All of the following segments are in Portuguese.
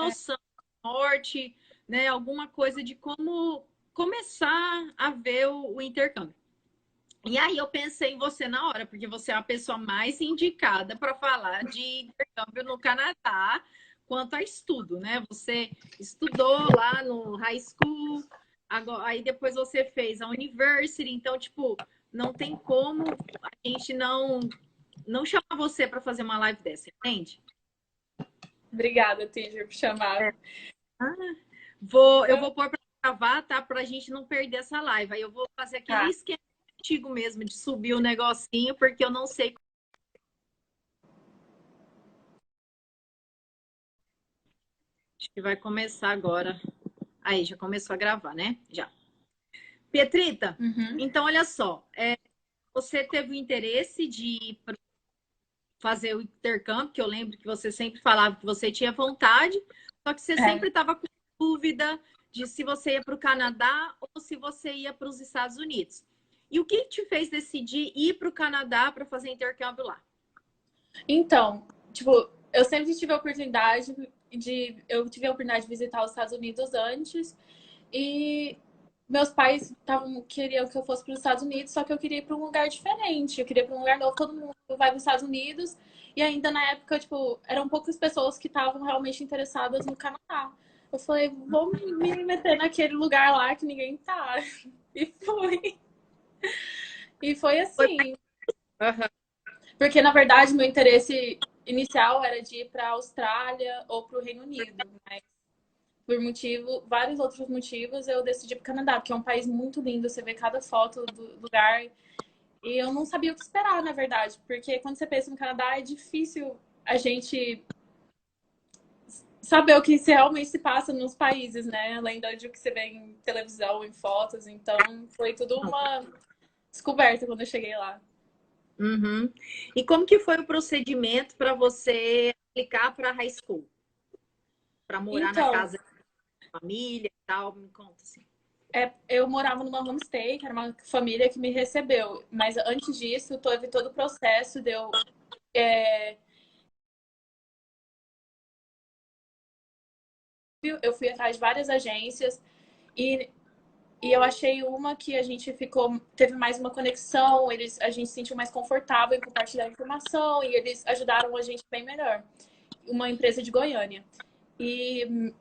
noção, norte, né? Alguma coisa de como começar a ver o intercâmbio. E aí eu pensei em você na hora, porque você é a pessoa mais indicada para falar de intercâmbio no Canadá quanto a estudo, né? Você estudou lá no high school, agora, aí depois você fez a university, então, tipo, não tem como a gente não chamar você para fazer uma live dessa, entende? Obrigada, Tinder, por chamar. É. Eu vou pôr para gravar, tá? Para a gente não perder essa live. Aí eu vou fazer aquele Tá. esquema antigo mesmo de subir o negocinho, porque eu não sei. Acho que vai começar agora. Aí, já começou a gravar, né? Já. Pietrita, Uhum. então olha só. Você teve o interesse de fazer o intercâmbio, que eu lembro que você sempre falava que você tinha vontade, só que você É. sempre estava com dúvida de se você ia para o Canadá ou se você ia para os Estados Unidos. E o que te fez decidir ir para o Canadá para fazer intercâmbio lá? Então, tipo, eu sempre tive a oportunidade eu tive a oportunidade de visitar os Estados Unidos antes e meus pais queriam que eu fosse para os Estados Unidos, só que eu queria ir para um lugar diferente, eu queria ir para um lugar novo, todo mundo vai para os Estados Unidos e ainda na época, tipo, eram poucas pessoas que estavam realmente interessadas no Canadá. Eu falei, vou me meter naquele lugar lá que ninguém tá. E foi. E foi Foi. assim. Aham. Porque, na verdade, meu interesse inicial era de ir para a Austrália ou para o Reino Unido. Mas, vários outros motivos, eu decidi para o Canadá, porque é um país muito lindo. Você vê cada foto do lugar. E eu não sabia o que esperar, na verdade. Porque quando você pensa no Canadá, é difícil a gente saber o que realmente se passa nos países, né? Além do que você vê em televisão, em fotos. Então, foi tudo uma descoberta quando eu cheguei lá. Uhum. E como que foi o procedimento para você aplicar para high school? Para morar na Então, casa da família e tal? Me conta assim. eu morava numa homestay, que era uma família que me recebeu. Mas antes disso, teve todo o processo de eu. É, eu fui atrás de várias agências e, e eu achei uma que a gente teve mais uma conexão, a gente se sentiu mais confortável em compartilhar informação e eles ajudaram a gente bem melhor. Uma empresa de Goiânia. E,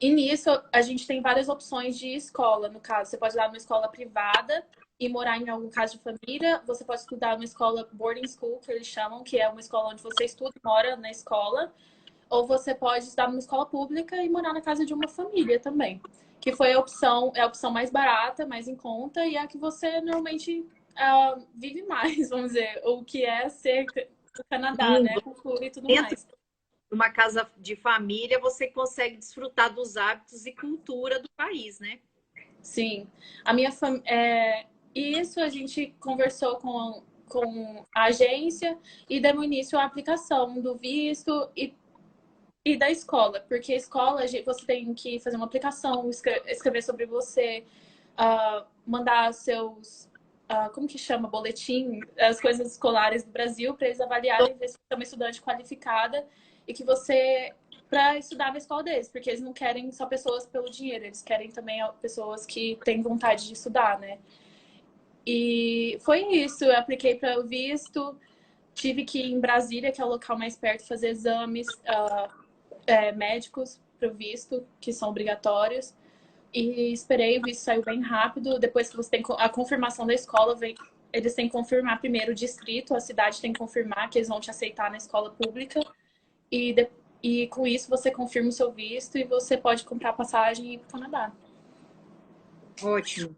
e nisso a gente tem várias opções de escola. No caso, você pode ir lá numa escola privada e morar em algum caso de família. Você pode estudar numa escola boarding school, que eles chamam, que é uma escola onde você estuda e mora na escola. Ou você pode estudar numa escola pública e morar na casa de uma família também. Que foi é a opção mais barata, mais em conta e é a que você normalmente vive mais, vamos dizer. O que é ser do Canadá, Sim, né? Cultura e tudo dentro mais. de uma casa de família, você consegue desfrutar dos hábitos e cultura do país, né? Sim. A minha família. Isso a gente conversou com a agência e demos início à aplicação do visto e da escola, porque a escola você tem que fazer uma aplicação, escrever sobre você, mandar seus. Como que chama? Boletim, as coisas escolares do Brasil, para eles avaliarem ver se você é uma estudante qualificada e que você para estudar na escola deles, porque eles não querem só pessoas pelo dinheiro, eles querem também pessoas que têm vontade de estudar, né? E foi isso, eu apliquei para o visto, tive que ir em Brasília, que é o local mais perto, fazer exames médicos para o visto, que são obrigatórios. E esperei, o visto saiu bem rápido. Depois que você tem a confirmação da escola, eles têm que confirmar primeiro o distrito, a cidade tem que confirmar que eles vão te aceitar na escola pública. E com isso você confirma o seu visto e você pode comprar passagem e ir para o Canadá. Ótimo.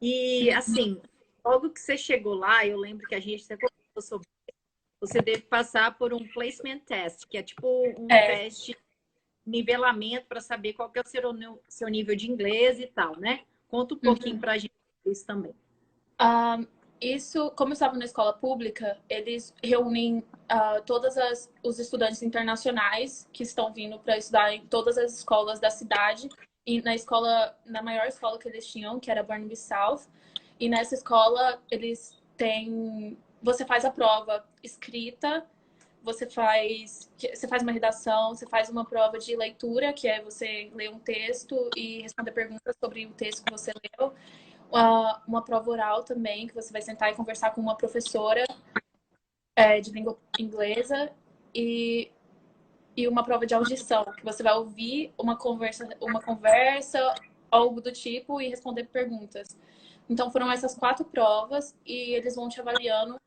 E assim, logo que você chegou lá, eu lembro que a gente até conversou sobre você deve passar por um placement test, que é tipo um É, teste de nivelamento para saber qual que é o seu nível de inglês e tal, né? Conta um pouquinho uhum. para a gente isso também. Ah, isso, como eu estava na escola pública, eles reúnem os estudantes internacionais que estão vindo para estudar em todas as escolas da cidade e na maior escola que eles tinham, que era Burnaby South, e nessa escola você faz a prova escrita você faz uma redação, você faz uma prova de leitura, que é você ler um texto e responder perguntas sobre o texto que você leu. Uma prova oral também, que você vai sentar e conversar com uma professora de língua inglesa. E uma prova de audição, que você vai ouvir uma conversa, algo do tipo, e responder perguntas. Então foram essas 4 provas e eles vão te avaliando.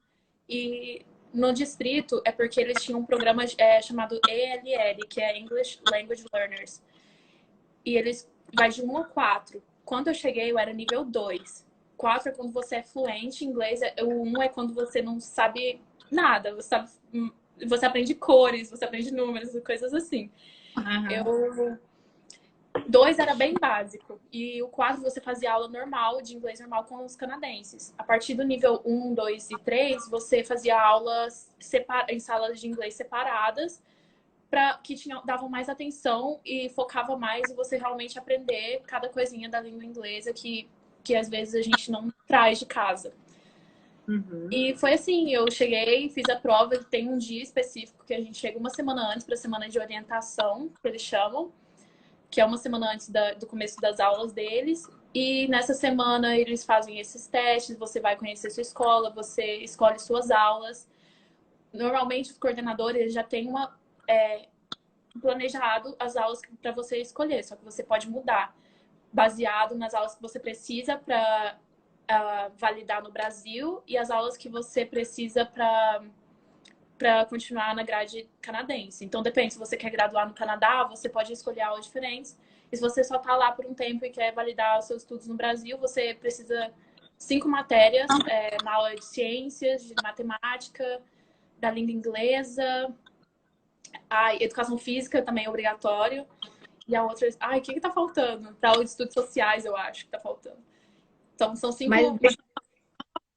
E no distrito é porque eles tinham um programa chamado ELL, que é English Language Learners. E eles vai de 1 a 4. Quando eu cheguei, eu era nível 2. 4 é quando você é fluente em inglês. O 1 é quando você não sabe nada. Você aprende cores, você aprende números, coisas assim. Uhum. 2 era bem básico. E o 4 você fazia aula normal, de inglês normal com os canadenses. A partir do nível 1, 2 e 3, você fazia aulas em salas de inglês separadas, que davam mais atenção e focava mais em você realmente aprender cada coisinha da língua inglesa que às vezes a gente não traz de casa. Uhum. E foi assim, eu cheguei, fiz a prova, tem um dia específico que a gente chega uma semana antes para a semana de orientação, que eles chamam, que é uma semana antes do começo das aulas deles. E nessa semana eles fazem esses testes, você vai conhecer sua escola, você escolhe suas aulas. Normalmente os coordenadores já têm planejado as aulas para você escolher, só que você pode mudar, baseado nas aulas que você precisa para validar no Brasil e as aulas que você precisa para continuar na grade canadense. Então, depende, se você quer graduar no Canadá, você pode escolher aulas diferentes. E se você só está lá por um tempo e quer validar os seus estudos no Brasil, você precisa 5 matérias na aula de ciências, de matemática, da língua inglesa, educação física também é obrigatório. E a outra, o que tá faltando? Para aula de estudos sociais, eu acho que tá faltando. Então, são 5 Mas deixa eu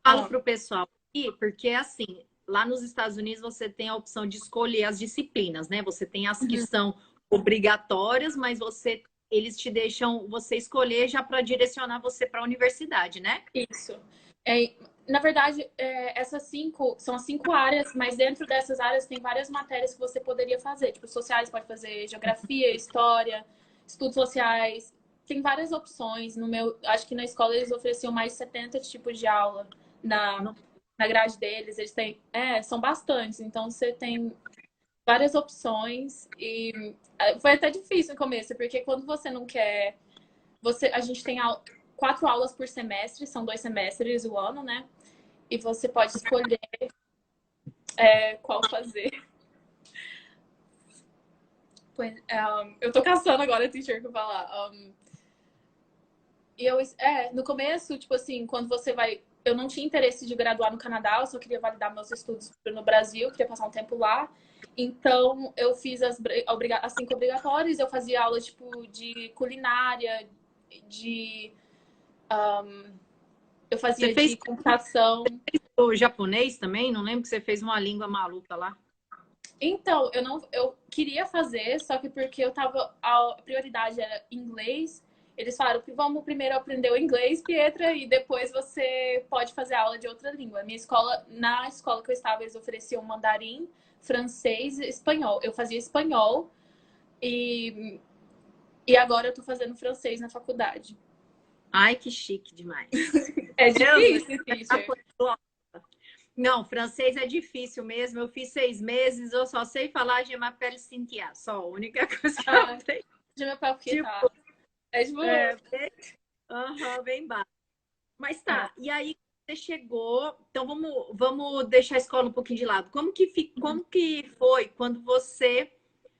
falar ah, para o pessoal aqui, porque assim, lá nos Estados Unidos você tem a opção de escolher as disciplinas, né? Você tem as que são obrigatórias, mas eles te deixam você escolher já para direcionar você para a universidade, né? Isso. Na verdade, essas 5 são as 5 áreas, mas dentro dessas áreas tem várias matérias que você poderia fazer. Tipo, sociais pode fazer geografia, história, estudos sociais. Tem várias opções. Acho que na escola eles ofereciam mais de 70 tipos de aula na grade deles. Eles têm, são bastantes. Então você tem várias opções e foi até difícil no começo, porque quando você não quer, a gente tem 4 aulas por semestre, são 2 semestres o ano, né? E você pode escolher qual fazer. Eu tô caçando agora o teacher que eu falar. No começo, tipo assim, quando você vai. Eu não tinha interesse de graduar no Canadá, eu só queria validar meus estudos no Brasil, queria passar um tempo lá. Então, eu fiz as 5 obrigatórias, eu fazia aula, tipo, de culinária, eu Você fazia fez de computação. o japonês também? Não lembro que você fez uma língua maluca lá. Então, eu queria fazer, só que porque a prioridade era inglês, eles falaram que vamos primeiro aprender o inglês, Pietra, e depois você pode fazer aula de outra língua. Na escola que eu estava, eles ofereciam mandarim, francês e espanhol. Eu fazia espanhol e agora eu tô fazendo francês na faculdade. Ai, que chique demais. É Deus, difícil, teacher. não, francês é difícil mesmo. Eu fiz 6 meses, eu só sei falar je m'appelle Cynthia. Só a única coisa que eu sei. Je m'appelle Tipo, Pietà. É tipo... bem baixo. Mas tá, e aí você chegou. Então vamos deixar a escola um pouquinho de lado. Como que foi quando você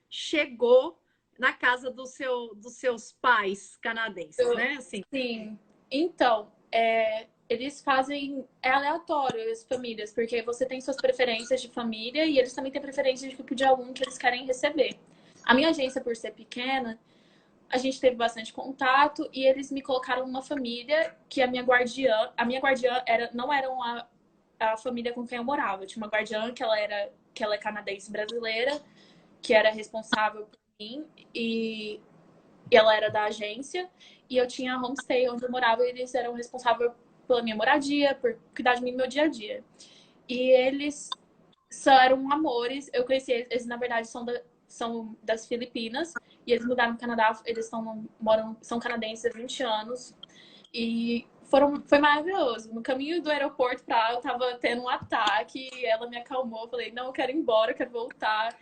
chegou na casa dos seus pais canadenses, né? Assim. Sim. Então, eles fazem. É aleatório as famílias, porque você tem suas preferências de família e eles também têm preferência de tipo de aluno que eles querem receber. A minha agência, por ser pequena, a gente teve bastante contato e eles me colocaram numa família que a minha guardiã não era a família com quem eu morava. Eu tinha uma guardiã que ela é canadense brasileira, que era responsável por mim e ela era da agência, e eu tinha homestay onde eu morava e eles eram responsáveis pela minha moradia, por cuidar de mim no meu dia a dia. E eles eram amores. Eu conheci eles, na verdade, são das Filipinas. E eles mudaram para o Canadá. Eles são canadenses há 20 anos. E foi maravilhoso. No caminho do aeroporto para lá, eu tava tendo um ataque. E ela me acalmou. Eu falei, não, eu quero ir embora, eu quero voltar.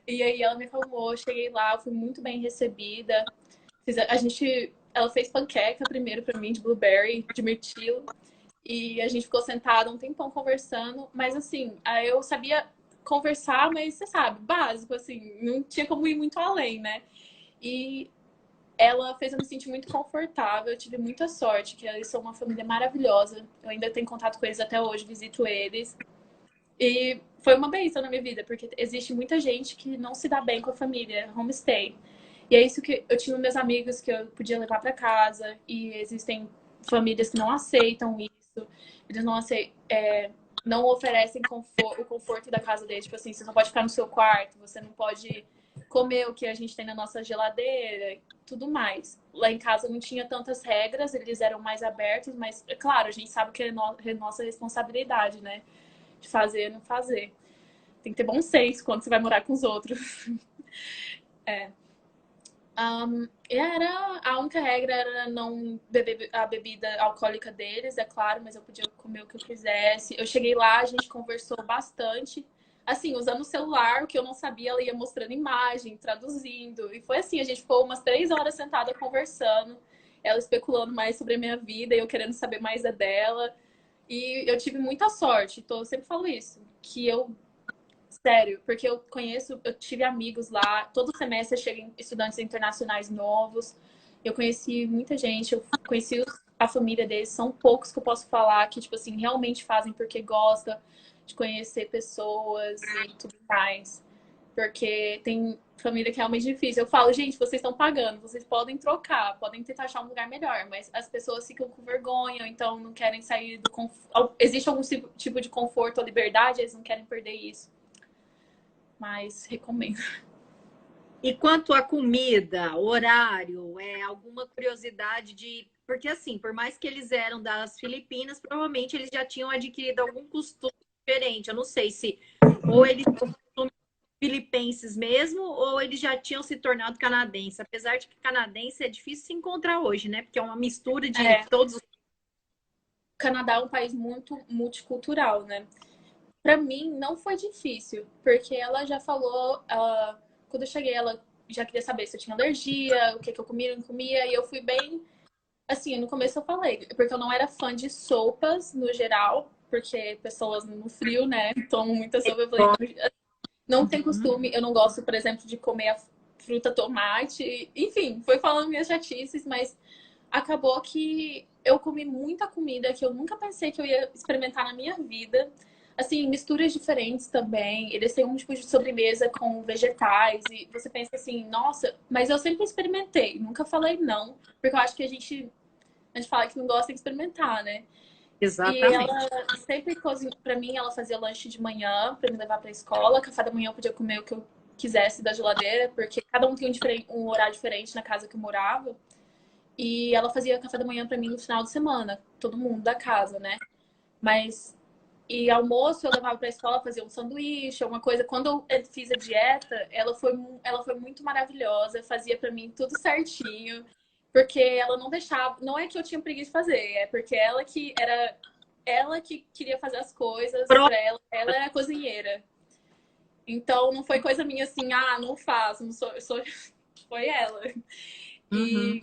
E aí ela me acalmou. Eu cheguei lá, eu fui muito bem recebida. Ela fez panqueca primeiro para mim, de blueberry, de mirtilo. E a gente ficou sentada um tempão conversando. Mas assim, aí eu sabia conversar, mas você sabe, básico, assim, não tinha como ir muito além, né? E ela fez eu me sentir muito confortável. Eu tive muita sorte, que eles são uma família maravilhosa. Eu ainda tenho contato com eles até hoje, visito eles. E foi uma bênção na minha vida, porque existe muita gente que não se dá bem com a família, homestay. E é isso que eu tinha meus amigos que eu podia levar para casa. E existem famílias que não aceitam isso. Eles não oferecem o conforto da casa deles. Tipo assim, você não pode ficar no seu quarto, você não pode comer o que a gente tem na nossa geladeira, tudo mais. Lá em casa não tinha tantas regras, eles eram mais abertos, mas, é claro, a gente sabe que é nossa responsabilidade, né? De fazer, não fazer. Tem que ter bom senso quando você vai morar com os outros. É. A única regra era não beber a bebida alcoólica deles, é claro, mas eu podia comer o que eu quisesse. Eu cheguei lá, a gente conversou bastante. Assim, usando o celular, o que eu não sabia, ela ia mostrando imagem, traduzindo. E foi assim, a gente ficou umas 3 horas sentada conversando, ela especulando mais sobre a minha vida e eu querendo saber mais da dela. E eu tive muita sorte, então eu sempre falo isso, que eu sério, porque eu tive amigos lá, todo semestre chegam estudantes internacionais novos. Eu conheci muita gente, eu conheci a família deles, são poucos que eu posso falar que, tipo assim, realmente fazem porque gostam de conhecer pessoas e tudo mais. Porque tem família que é realmente difícil. Eu falo, gente, vocês estão pagando, vocês podem trocar, podem tentar achar um lugar melhor, mas as pessoas ficam com vergonha, ou então não querem sair do conforto. Existe algum tipo de conforto ou liberdade, eles não querem perder isso. Mas recomendo. E quanto à comida, horário, alguma curiosidade de. Porque, assim, por mais que eles eram das Filipinas, provavelmente eles já tinham adquirido algum costume diferente. Eu não sei se ou eles são filipenses mesmo, ou eles já tinham se tornado canadenses. Apesar de que canadense é difícil se encontrar hoje, né? Porque é uma mistura de todos os. O Canadá é um país muito multicultural, né? Para mim, não foi difícil, porque ela já falou, quando eu cheguei, ela já queria saber se eu tinha alergia, o que eu comia, não comia, e eu fui bem. Assim, no começo eu falei, porque eu não era fã de sopas no geral, porque pessoas no frio, né, tomam muita sopa. Eu falei, não tem costume, eu não gosto, por exemplo, de comer a fruta tomate. Enfim, foi falando minhas chatices, mas acabou que eu comi muita comida que eu nunca pensei que eu ia experimentar na minha vida. Assim, misturas diferentes também. Eles têm um tipo de sobremesa com vegetais. E você pensa assim, nossa, mas eu sempre experimentei. Nunca falei não. Porque eu acho que a gente fala que não gosta de experimentar, né? E ela Exatamente. sempre cozinha pra mim, ela fazia lanche de manhã pra me levar pra escola. Café da manhã eu podia comer o que eu quisesse da geladeira, porque cada um tem um horário diferente na casa que eu morava. E ela fazia café da manhã pra mim no final de semana, todo mundo da casa, né? Mas e almoço eu levava pra escola, fazia um sanduíche, alguma coisa. Quando eu fiz a dieta, ela foi muito maravilhosa, fazia pra mim tudo certinho, porque ela não deixava, não é que eu tinha preguiça de fazer, é porque ela que queria fazer as coisas Pronto. pra ela era a cozinheira. Então não foi coisa minha assim, ah, não faço, não sou, eu sou foi ela. Uhum. E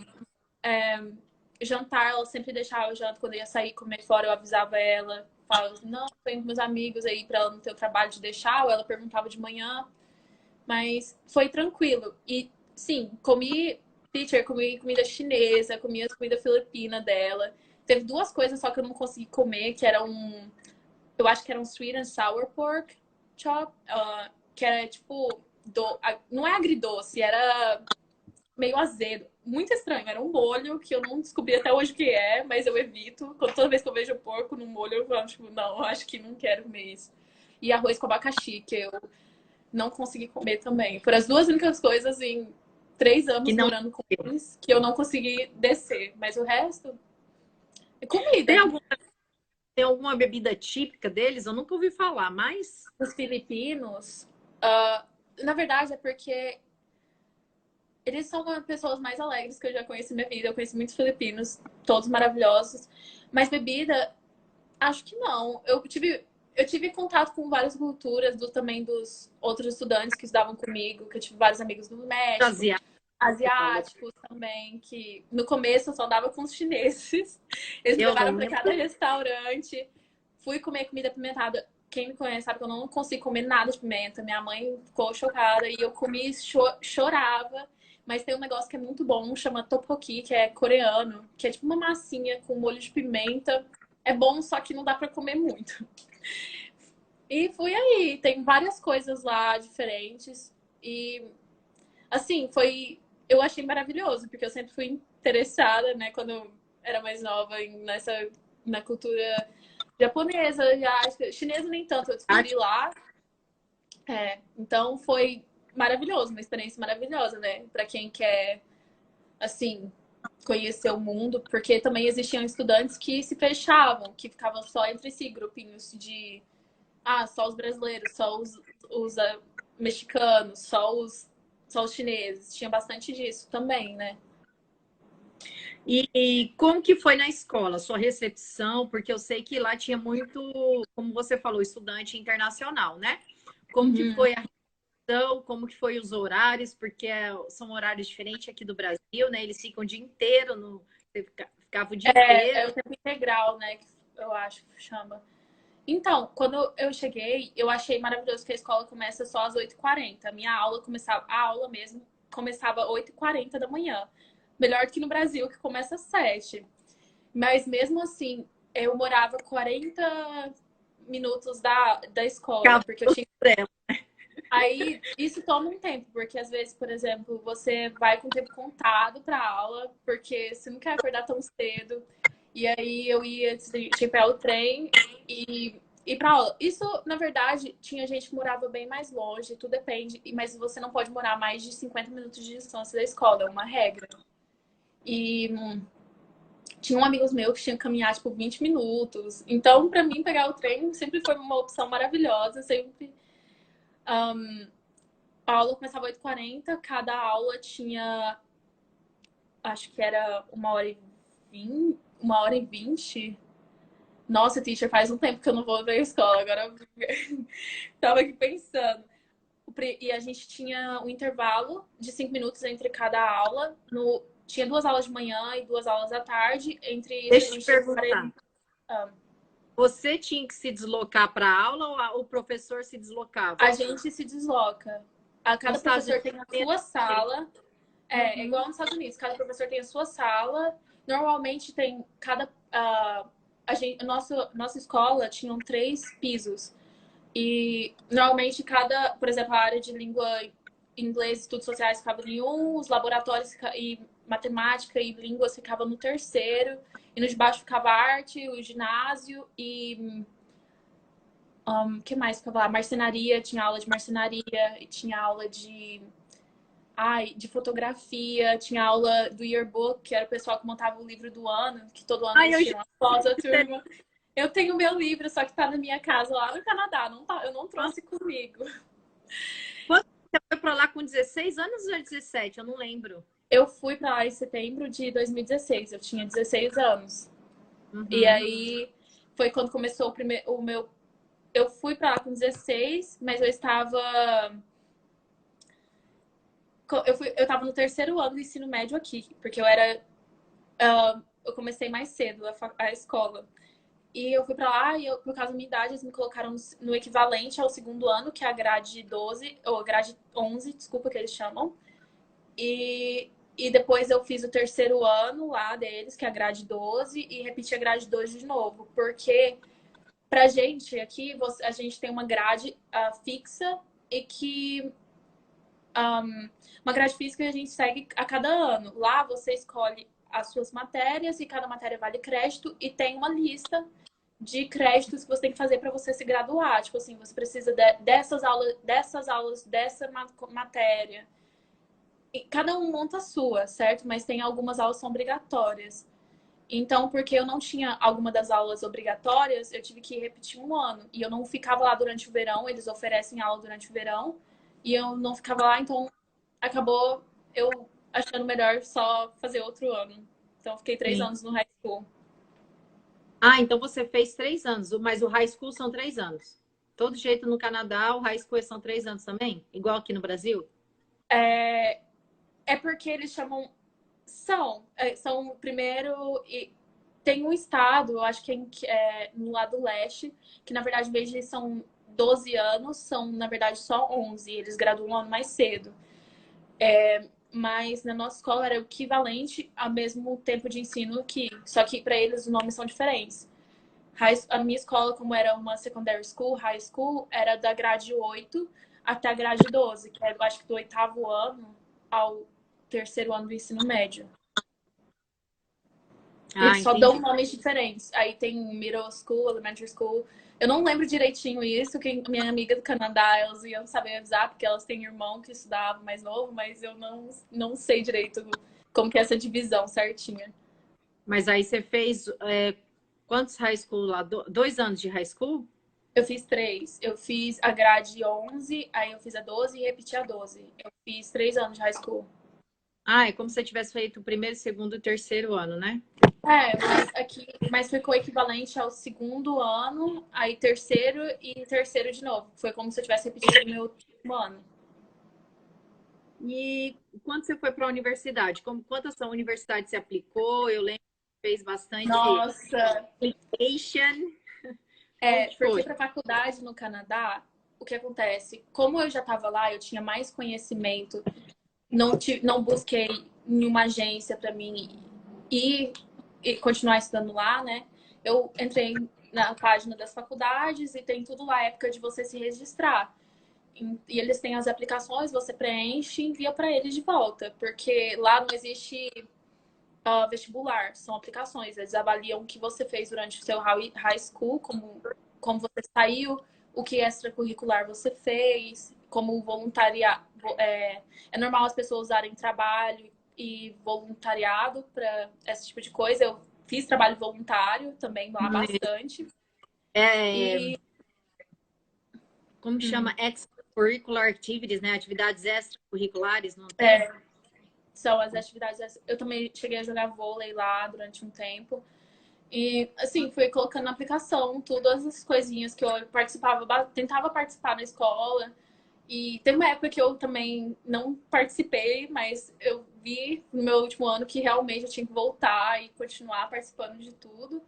jantar, ela sempre deixava eu jantar quando eu ia sair comer fora, eu avisava ela, falava, não, tenho com meus amigos aí pra ela não ter o trabalho de deixar, ou ela perguntava de manhã, mas foi tranquilo. E sim, comi comida chinesa, comi a comida filipina dela. Teve duas coisas só que eu não consegui comer, que era eu acho que era um sweet and sour pork chop, que era tipo, não é agridoce, era meio azedo. Muito estranho. Era um molho que eu não descobri até hoje o que é, mas eu evito. Toda vez que eu vejo porco no molho, eu falo, tipo, não, acho que não quero comer isso. E arroz com abacaxi, que eu não consegui comer também. Foram as duas únicas coisas em 3 anos Que não. morando com eles que eu não consegui descer. Mas o resto é Tem comida. algum Tem alguma bebida típica deles? Eu nunca ouvi falar, mas Os filipinos, na verdade, é porque eles são uma pessoas mais alegres que eu já conheci na minha vida. Eu conheci muitos filipinos, todos maravilhosos. Mas bebida, acho que não. Eu tive contato com várias culturas, também dos outros estudantes que estudavam comigo, que eu tive vários amigos do México, asiático, você falou. asiáticos também, que no começo eu só andava com os chineses. Eles me Eu levaram para lembro. cada restaurante. Fui comer comida apimentada. Quem me conhece sabe que eu não consigo comer nada de pimenta. Minha mãe ficou chocada e eu comi e chorava. Mas tem um negócio que é muito bom, chama tteokbokki, que é coreano, que é tipo uma massinha com molho de pimenta. É bom, só que não dá para comer muito. E fui aí, tem várias coisas lá diferentes. E assim, eu achei maravilhoso, porque eu sempre fui interessada, né, quando eu era mais nova na cultura japonesa, asiática, chinesa nem tanto, eu descobri lá. Então foi maravilhoso, uma experiência maravilhosa, né, para quem quer assim conhecer o mundo, porque também existiam estudantes que se fechavam, que ficavam só entre si, grupinhos de só os brasileiros, só os mexicanos, só os chineses. Tinha bastante disso também, né? E como que foi na escola, sua recepção? Porque eu sei que lá tinha muito, como você falou, estudante internacional, né? Como que Uhum. foi a recepção? Como que foi os horários? Porque são horários diferentes aqui do Brasil, né? Eles ficam o dia inteiro, você ficava o dia É inteiro. o tempo integral, né? Que eu acho que chama. Então, quando eu cheguei, eu achei maravilhoso que a escola começa só às 8h40. A aula mesmo, começava às 8h40 da manhã. Melhor do que no Brasil, que começa às 7. Mas mesmo assim, eu morava 40 minutos da escola, Ficava porque eu tinha. tempo. Aí, isso toma um tempo, porque às vezes, por exemplo, você vai com o tempo contado para aula, porque você não quer acordar tão cedo. E aí eu tinha que pegar o trem e ir para aula. Isso, na verdade, tinha gente que morava bem mais longe, tudo depende, mas você não pode morar mais de 50 minutos de distância da escola, é uma regra. E tinha um amigo meu que tinha que caminhar, tipo, 20 minutos. Então, para mim, pegar o trem sempre foi uma opção maravilhosa, sempre. A aula começava às 8h40, cada aula tinha, acho que era 1h20, 1h20. Nossa, teacher, faz um tempo que eu não vou pra escola, agora eu tava aqui pensando. E a gente tinha um intervalo de 5 minutos entre cada aula. Tinha 2 aulas de manhã e 2 aulas à tarde. Entre isso, a Deixa eu te gente tinha 40. perguntar. Você tinha que se deslocar para a aula ou o professor se A deslocava? gente se desloca. Nos Cada Estados professor Unidos tem a também sua é sala. É Uhum. igual nos Estados Unidos. Cada professor tem a sua sala. Normalmente tem cada. Nossa escola tinham 3 pisos. E normalmente por exemplo, a área de língua inglês e estudos sociais ficava em um, os laboratórios e matemática e línguas ficavam no terceiro, e no de baixo ficava arte, o ginásio e que mais ficava lá? Marcenaria, tinha aula de marcenaria, e tinha aula de fotografia, tinha aula do yearbook, que era o pessoal que montava o livro do ano, que todo ano Ai, eles eu já tiram a foto da turma. Eu tenho meu livro, só que tá na minha casa lá no Canadá, não tá, eu não trouxe comigo. Quando você foi para lá com 16 anos ou 17? Eu não lembro. Eu fui pra lá em setembro de 2016, eu tinha 16 anos. E Uhum. aí foi quando começou o meu. Eu fui pra lá com 16, mas eu estava. Eu tava no terceiro ano do ensino médio aqui, porque eu comecei mais cedo a escola. E eu fui pra lá e, por causa da minha idade, eles me colocaram no equivalente ao segundo ano, que é a grade 12, ou a grade 11, desculpa, que eles chamam. E depois eu fiz o terceiro ano lá deles, que é a grade 12, e repeti a grade 12 de novo. Porque pra gente aqui, a gente tem uma grade fixa e que. Uma grade fixa que a gente segue a cada ano. Lá você escolhe as suas matérias e cada matéria vale crédito e tem uma lista de créditos que você tem que fazer para você se graduar. Tipo assim, você precisa dessas aulas, dessa matéria. E cada um monta a sua, certo? Mas tem algumas aulas que são obrigatórias. Então, porque eu não tinha alguma das aulas obrigatórias, eu tive que repetir um ano. E eu não ficava lá durante o verão, eles oferecem aula durante o verão, e eu não ficava lá, então acabou eu achando melhor só fazer outro ano. Então, fiquei 3 anos no high school. Ah, então você fez 3 anos, mas o high school são 3 anos. Todo jeito no Canadá, o high school são 3 anos também? Igual aqui no Brasil? É porque eles chamam. São primeiro. E tem um estado, eu acho que no lado leste, que na verdade, em vez de são 12 anos, são na verdade só 11. Eles graduam um ano mais cedo. Mas na nossa escola era o equivalente ao mesmo tempo de ensino que. Só que para eles os nomes são diferentes. A minha escola, como era uma secondary school, high school, era da grade 8 até a grade 12, que é, eu acho que do 8º ano ao 3º ano do ensino médio. E Ah, eles só dão entendi. nomes diferentes. Aí tem middle school, elementary school. Eu não lembro direitinho isso, que minha amiga do Canadá, elas iam saber avisar, porque elas têm irmão que estudava mais novo, mas eu não sei direito como que é essa divisão certinha. Mas aí você fez quantos high school lá? 2 anos de high school? Eu fiz 3. Eu fiz a grade 11, aí eu fiz a 12 e repeti a 12. Eu fiz 3 anos de high school. Ah, é como se você tivesse feito o primeiro, segundo e terceiro ano, né? Mas ficou equivalente ao 2º ano, aí terceiro e terceiro de novo. Foi como se eu tivesse repetido o meu último ano. E quando você foi para a universidade? Quantas universidades você aplicou? Eu lembro que fez bastante Nossa! application. Como que Porque foi? para faculdade no Canadá, o que acontece? Como eu já estava lá, eu tinha mais conhecimento, não busquei em uma agência para mim ir e continuar estudando lá, né? Eu entrei na página das faculdades e tem tudo lá, a época de você se registrar. E eles têm as aplicações, você preenche e envia para eles de volta, porque lá não existe vestibular, são aplicações. Eles avaliam o que você fez durante o seu high school, como você saiu, o que extracurricular você fez, como voluntariado. É normal as pessoas usarem trabalho e voluntariado para esse tipo de coisa. Eu fiz trabalho voluntário também lá bastante. É, E como chama? Extracurricular activities, né? Atividades extracurriculares, não tem? é, são as atividades. Eu também cheguei a jogar vôlei lá durante um tempo. E, assim, fui colocando na aplicação todas as coisinhas que eu participava, tentava participar na escola. E tem uma época que eu também não participei, mas eu vi no meu último ano que realmente eu tinha que voltar e continuar participando de tudo.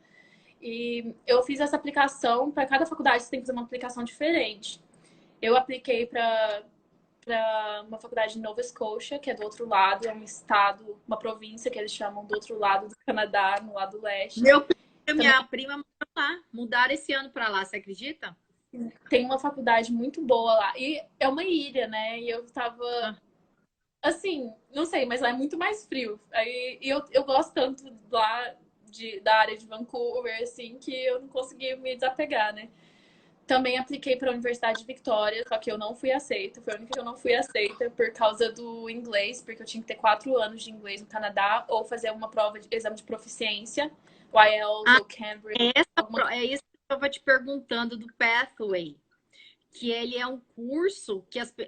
E eu fiz essa aplicação, para cada faculdade você tem que fazer uma aplicação diferente. Eu apliquei para uma faculdade em Nova Scotia, que é do outro lado, é um estado, uma província que eles chamam do outro lado do Canadá, no lado leste. Meu primo e Também minha prima moram lá, mudaram esse ano para lá, você acredita? tem uma faculdade muito boa lá. E é uma ilha, né? E eu tava. Ah, Assim, não sei, mas lá é muito mais frio. E eu gosto tanto lá da área de Vancouver, assim, que eu não consegui me desapegar, né? Também apliquei para a Universidade de Victoria, só que eu não fui aceita. Foi a única que eu não fui aceita por causa do inglês, porque eu tinha que ter 4 anos de inglês no Canadá ou fazer uma prova de exame de proficiência, o IELTS ou Cambridge, alguma coisa. é isso que eu estava te perguntando do Pathway, que ele é um curso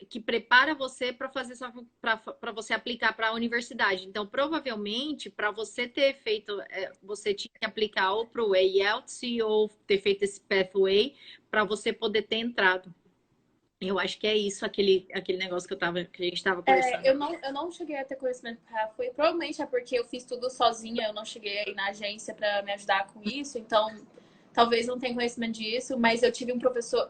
que prepara você para fazer para você aplicar para a universidade. Então, provavelmente, para você ter feito, você tinha que aplicar ou para o IELTS ou ter feito esse Pathway para você poder ter entrado. Eu acho que é isso, aquele negócio que a gente estava conversando. Eu não cheguei a ter conhecimento Pathway. Provavelmente é porque eu fiz tudo sozinha, eu não cheguei aí na agência para me ajudar com isso, então talvez não tenha conhecimento disso, mas eu tive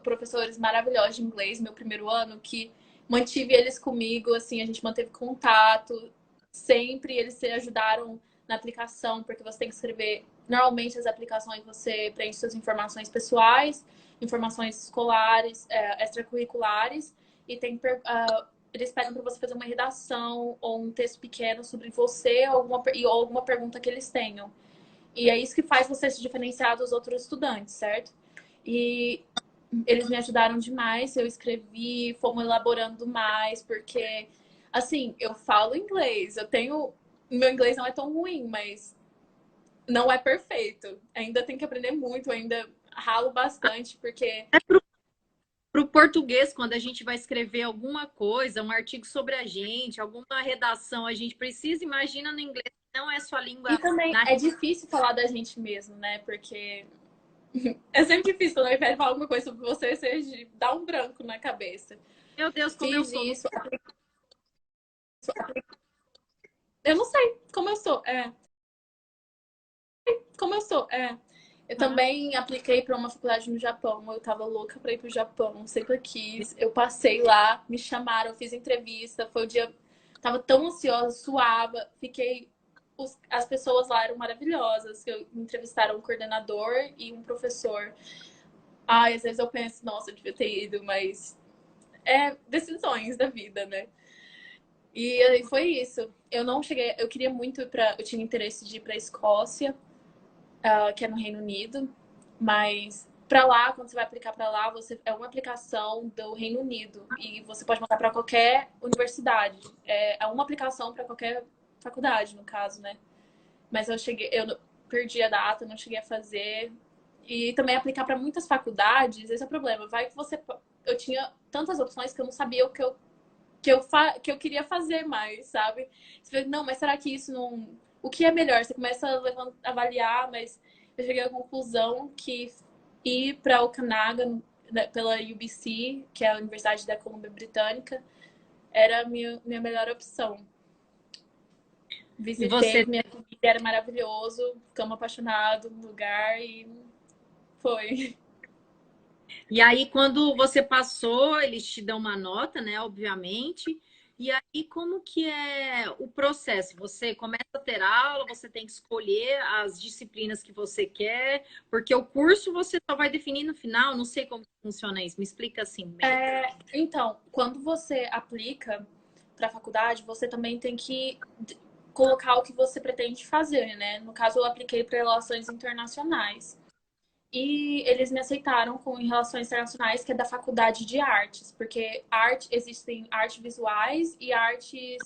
professores maravilhosos de inglês no meu primeiro ano que mantive eles comigo, assim, a gente manteve contato sempre, eles se ajudaram na aplicação, porque você tem que escrever. Normalmente as aplicações você preenche suas informações pessoais, informações escolares, extracurriculares, e eles pedem para você fazer uma redação ou um texto pequeno sobre você ou alguma pergunta que eles tenham. E é isso que faz você se diferenciar dos outros estudantes, certo? E eles me ajudaram demais. Eu escrevi, fomos elaborando mais, porque, assim, eu falo inglês. Meu inglês não é tão ruim, mas não é perfeito. Ainda tem que aprender muito, ainda ralo bastante, porque Para o português, quando a gente vai escrever alguma coisa, um artigo sobre a gente, alguma redação, a gente precisa, imagina no inglês, que não é sua e língua também nativa. é difícil falar da gente mesmo, né? Porque é sempre difícil quando ao invés de falar alguma coisa sobre você, você dá um branco na cabeça. Meu Deus, como eu Fiz sou. isso. Eu não sei como eu sou. Como eu sou. Eu também apliquei para uma faculdade no Japão. Eu tava louca para ir pro Japão, sempre quis. Eu passei lá, me chamaram, fiz entrevista. Foi o dia. Tava tão ansiosa, suava. Fiquei. As pessoas lá eram maravilhosas. Me entrevistaram um coordenador e um professor. Ai, às vezes eu penso, nossa, eu devia ter ido, mas é decisões da vida, né? E aí foi isso. Eu não cheguei. Eu queria muito ir pra. Eu tinha interesse de ir pra Escócia, que é no Reino Unido, mas para lá, quando você vai aplicar para lá, você é uma aplicação do Reino Unido e você pode mandar para qualquer universidade. É uma aplicação para qualquer faculdade, no caso, né? Mas eu perdi a data, não cheguei a fazer. E também aplicar para muitas faculdades, esse é o problema. Vai que eu tinha tantas opções que eu não sabia o que eu queria fazer mais, sabe? Você vê, não, mas será que isso não. O que é melhor? Você começa a avaliar, mas eu cheguei à conclusão que ir para Okanagan pela UBC, que é a Universidade da Colômbia Britânica, era a minha melhor opção. E Visitei, você minha família era maravilhoso, ficamos apaixonados no lugar e foi. E aí, quando você passou, eles te dão uma nota, né? Obviamente. E aí, como que é o processo? Você começa a ter aula, você tem que escolher as disciplinas que você quer, porque o curso você só vai definir no final. Não sei como funciona isso. Me explica assim, meio. Então, quando você aplica para a faculdade, você também tem que colocar o que você pretende fazer, né? No caso, eu apliquei para relações internacionais. E eles me aceitaram com em relações internacionais, que é da faculdade de artes, porque existem artes visuais e artes.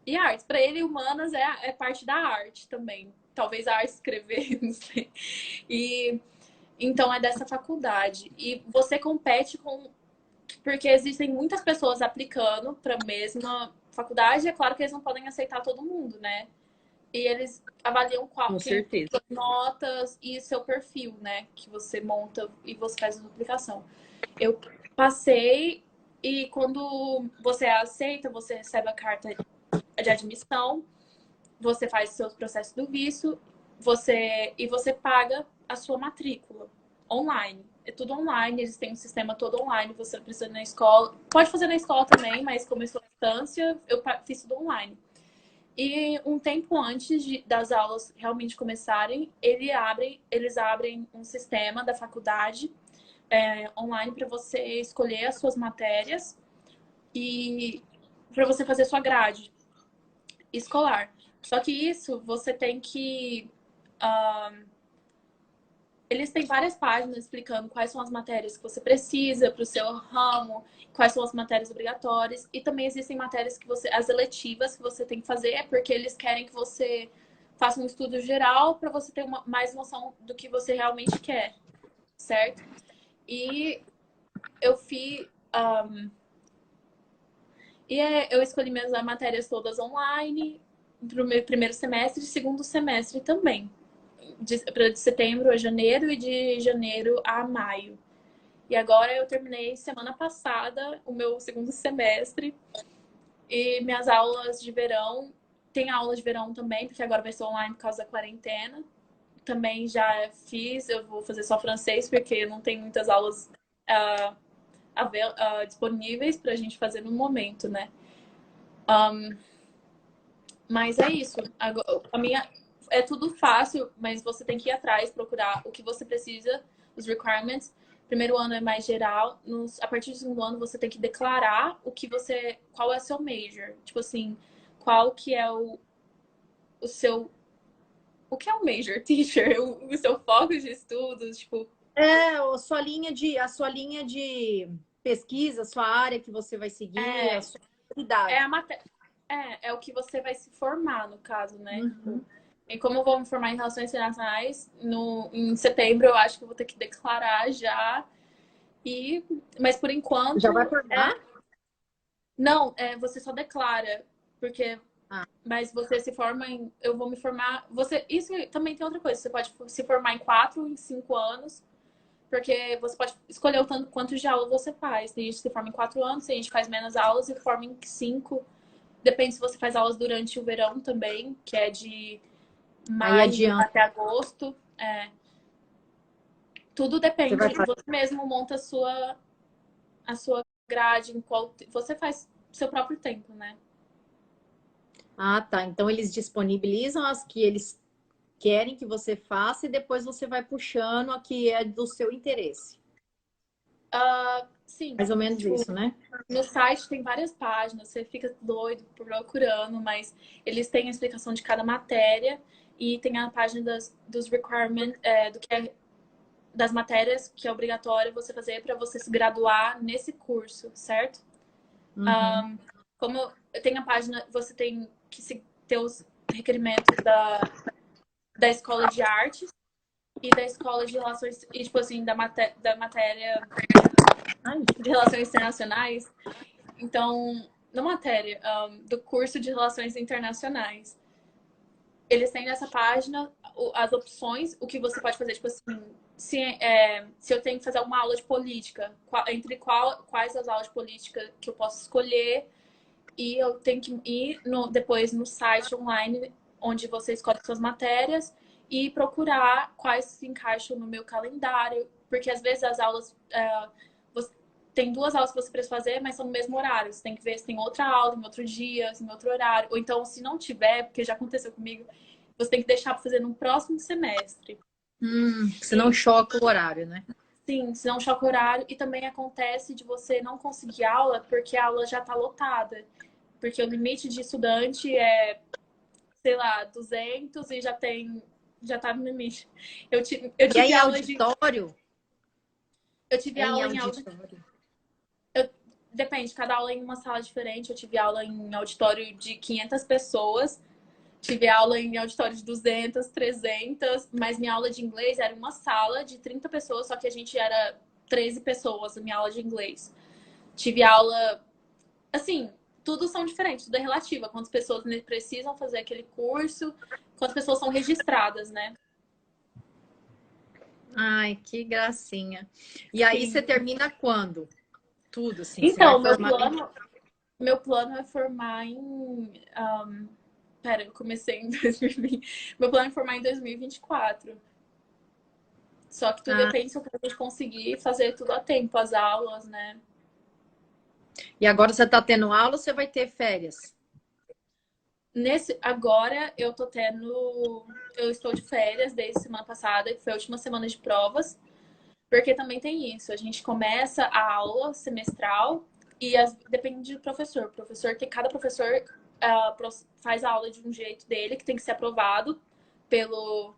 E artes. Para ele, humanas é parte da arte também. Talvez a arte escrever, não sei. E então é dessa faculdade. E você compete com. Porque existem muitas pessoas aplicando para a mesma faculdade, é claro que eles não podem aceitar todo mundo, né? E eles avaliam Com quem certeza. suas notas e seu perfil, né? Que você monta e você faz a duplicação. Eu passei e quando você é aceita, você recebe a carta de admissão, você faz seus processos do visto, você paga a sua matrícula online. É tudo online, eles têm um sistema todo online, você não precisa ir na escola. Pode fazer na escola também, mas como eu sou à distância, eu fiz tudo online. E um tempo antes das aulas realmente começarem, eles abrem um sistema da faculdade online para você escolher as suas matérias e para você fazer sua grade escolar. Só que isso você tem que. Eles têm várias páginas explicando quais são as matérias que você precisa para o seu ramo, quais são as matérias obrigatórias. E também existem matérias que as eletivas que você tem que fazer, porque eles querem que você faça um estudo geral para você ter mais noção do que você realmente quer, certo? E eu fiz. Eu escolhi minhas matérias todas online para o meu primeiro semestre e segundo semestre também. De setembro a janeiro e de janeiro a maio. E agora eu terminei semana passada o meu segundo semestre e minhas aulas de verão. Tem aulas de verão também, porque agora vai ser online por causa da quarentena. Também já fiz, eu vou fazer só francês, porque não tem muitas aulas uh, disponíveis para a gente fazer no momento, né? Mas é isso. A minha é tudo fácil, mas você tem que ir atrás, procurar o que você precisa, os requirements. Primeiro ano é mais geral. A partir do segundo ano você tem que declarar qual é o seu major. Tipo assim, qual que é o seu, o que é o major, teacher? O seu foco de estudos, tipo. A sua linha de pesquisa, a sua área que você vai seguir, É, a sua atividade. a matéria. É o que você vai se formar, no caso, né? Uhum. E como eu vou me formar em relações internacionais, em setembro eu acho que eu vou ter que declarar já. Mas por Já vai enquanto, formar? não, você só declara, porque Ah, mas você se forma em. Eu vou me formar. Isso também tem outra coisa. Você pode se formar em 4, em 5 anos, porque você pode escolher o tanto quanto de aula você faz. Tem gente que se forma em 4 anos, tem gente que faz menos aulas e forma em 5. Depende se você faz aulas durante o verão também, que é de aí maio adianta. até agosto. Tudo Você vai depende. fazer. Você mesmo monta a sua grade, em qual você faz seu próprio tempo, né? Ah, tá. Então eles disponibilizam as que eles querem que você faça e depois você vai puxando a que é do seu interesse. Sim, Mais ou menos tipo, isso, né? no site tem várias páginas, você fica doido procurando, mas eles têm a explicação de cada matéria e tem a página dos requirements, das matérias que é obrigatório você fazer para você se graduar nesse curso, certo? Uhum. Como tem a página, você tem que ter os requerimentos da escola de artes e da escola de relações, e tipo assim, da matéria Ai, de relações internacionais. Então, na matéria do curso de relações internacionais, eles têm nessa página as opções, o que você pode fazer, tipo assim, se eu tenho que fazer uma aula de política, quais as aulas de política que eu posso escolher, e eu tenho que ir depois no site online, onde você escolhe suas matérias, e procurar quais se encaixam no meu calendário, porque às vezes as aulas. Tem 2 aulas que você precisa fazer, mas são no mesmo horário. Você tem que ver se tem outra aula em outro dia, em outro horário. Ou então, se não tiver, porque já aconteceu comigo, você tem que deixar para fazer no próximo semestre. senão E choca o horário, né? sim, senão choca o horário. E também acontece de você não conseguir aula porque a aula já está lotada. Porque o limite de estudante é, sei lá, 200 e já tá no limite. Eu E é tive em aula de. auditório? Eu tive É em aula em auditório. Depende, cada aula é em uma sala diferente. Eu tive aula em auditório de 500 pessoas, tive aula em auditório de 200, 300, mas minha aula de inglês era uma sala de 30 pessoas, só que a gente era 13 pessoas, a minha aula de inglês. Tive aula, assim, tudo são diferentes, tudo é relativo. Quantas pessoas precisam fazer aquele curso, quantas pessoas são registradas, né? Ai, que gracinha. E aí você Sim. termina quando? Tudo, assim, você vai Então, meu formar. plano, meu plano é formar em. Pera, eu comecei em 2020. Meu plano é formar em 2024. Só que tudo Ah, depende se eu quero conseguir fazer tudo a tempo, as aulas, né? e agora você está tendo aula ou você vai ter férias? Agora eu tô tendo. Eu estou de férias desde semana passada, que foi a última semana de provas, porque também tem isso. A gente começa a aula semestral e depende do professor. Cada professor faz a aula de um jeito dele, que tem que ser aprovado pelo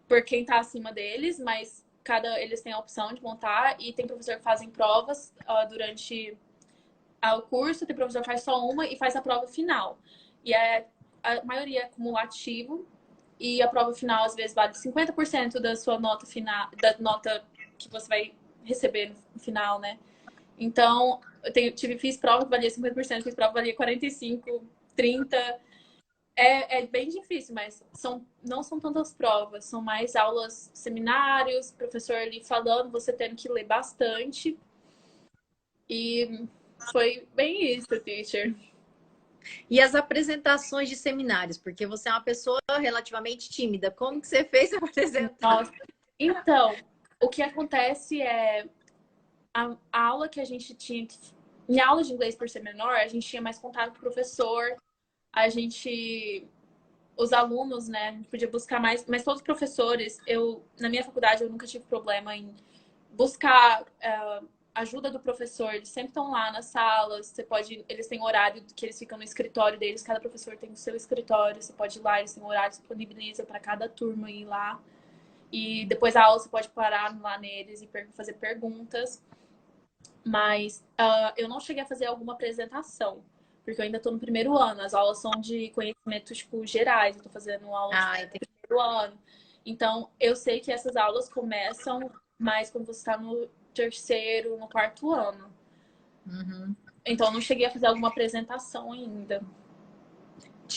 por quem está acima deles, mas eles têm a opção de montar e tem professor que fazem provas durante o curso, tem professor que faz só uma e faz a prova final. E a maioria é cumulativo e a prova final às vezes vale 50% da sua nota final, da nota que você vai receber no final, né? Então, fiz prova que valia 50%, fiz prova que valia 45, 30. É bem difícil, mas não são tantas provas, são mais aulas, seminários, professor ali falando, você tendo que ler bastante. E foi bem isso, teacher. E as apresentações de seminários, porque você é uma pessoa relativamente tímida. Como que você fez para apresentar? Nossa. Então, o que acontece é a aula que a gente tinha. Minha aula de inglês, por ser menor, a gente tinha mais contato com o professor, a gente. Os alunos, né? A gente podia buscar mais, mas todos os professores, na minha faculdade, eu nunca tive problema em buscar ajuda do professor. Eles sempre estão lá nas salas. Eles têm horário que eles ficam no escritório deles. Cada professor tem o seu escritório. Você pode ir lá, eles têm um horário disponibiliza para cada turma ir lá. E depois da aula você pode parar lá neles e fazer perguntas. Mas eu não cheguei a fazer alguma apresentação. porque eu ainda tô no primeiro ano. As aulas são de conhecimentos, tipo, gerais. Eu tô fazendo aula de Entendi. primeiro ano. Então, eu sei que essas aulas começam mais quando você está no terceiro, no quarto ano. Uhum. Então, eu não cheguei a fazer alguma apresentação ainda.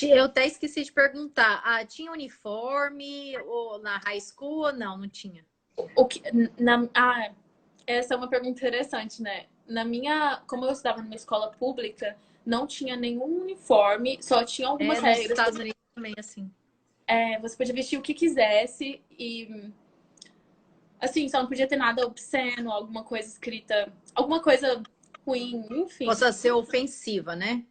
Eu até esqueci de perguntar. Tinha uniforme ou na high school ou não? Não tinha. O que, essa é uma pergunta interessante, né? Como eu estudava numa escola pública, não tinha nenhum uniforme, só tinha algumas Nos regras. Estados Unidos também, assim. Você podia vestir o que quisesse e, assim, só não podia ter nada obsceno, alguma coisa escrita, alguma coisa ruim, enfim. Possa ser ofensiva, né?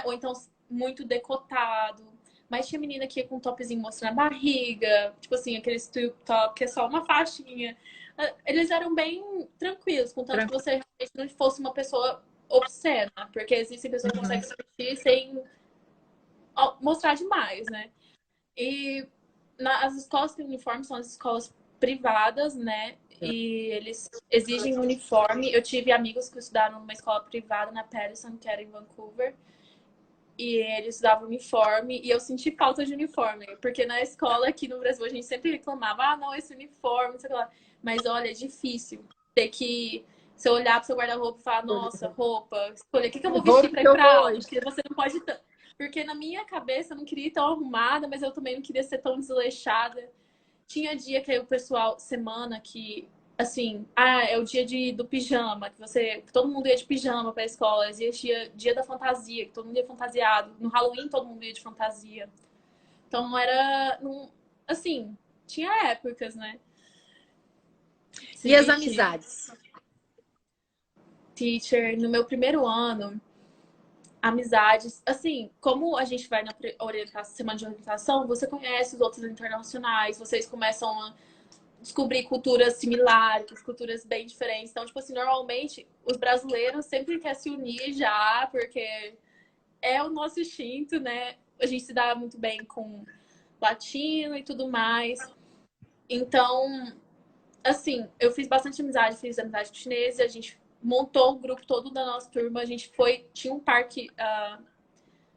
Ou então muito decotado. Mas tinha menina que ia com um topzinho mostrando a barriga, tipo assim, aquele tube top que é só uma faixinha. Eles eram bem tranquilos, contanto que você realmente não fosse uma pessoa obscena, porque existem pessoas que conseguem se vestir sem mostrar demais, né? E as escolas que têm uniforme são as escolas privadas, né? E eles exigem uniforme. Eu tive amigos que estudaram numa escola privada na Patterson, que era em Vancouver. E eles davam uniforme, e eu senti falta de uniforme, porque na escola aqui no Brasil a gente sempre reclamava, não, esse uniforme, não sei lá. Mas olha, é difícil ter que você olhar pro seu guarda-roupa e falar, nossa, roupa, escolher o que eu vou vestir pra ir pra aula, porque você não pode. Porque na minha cabeça eu não queria ir tão arrumada, mas eu também não queria ser tão desleixada. Tinha dia que aí o pessoal, semana que assim, é o dia do pijama, que todo mundo ia de pijama pra escola, existia dia da fantasia, que todo mundo ia fantasiado. No Halloween todo mundo ia de fantasia. Então não era, não, assim, tinha épocas, né? Se E as vestir. amizades? Teacher, no meu primeiro ano, amizades, assim, como a gente vai na semana de orientação, você conhece os outros internacionais, vocês começam a descobrir culturas similares, culturas bem diferentes. Então, tipo assim, normalmente os brasileiros sempre querem se unir já, porque é o nosso instinto, né? A gente se dá muito bem com latino e tudo mais. Então, assim, eu fiz bastante amizade, fiz amizade com chinesa, a gente montou o grupo todo da nossa turma, a gente tinha um parque,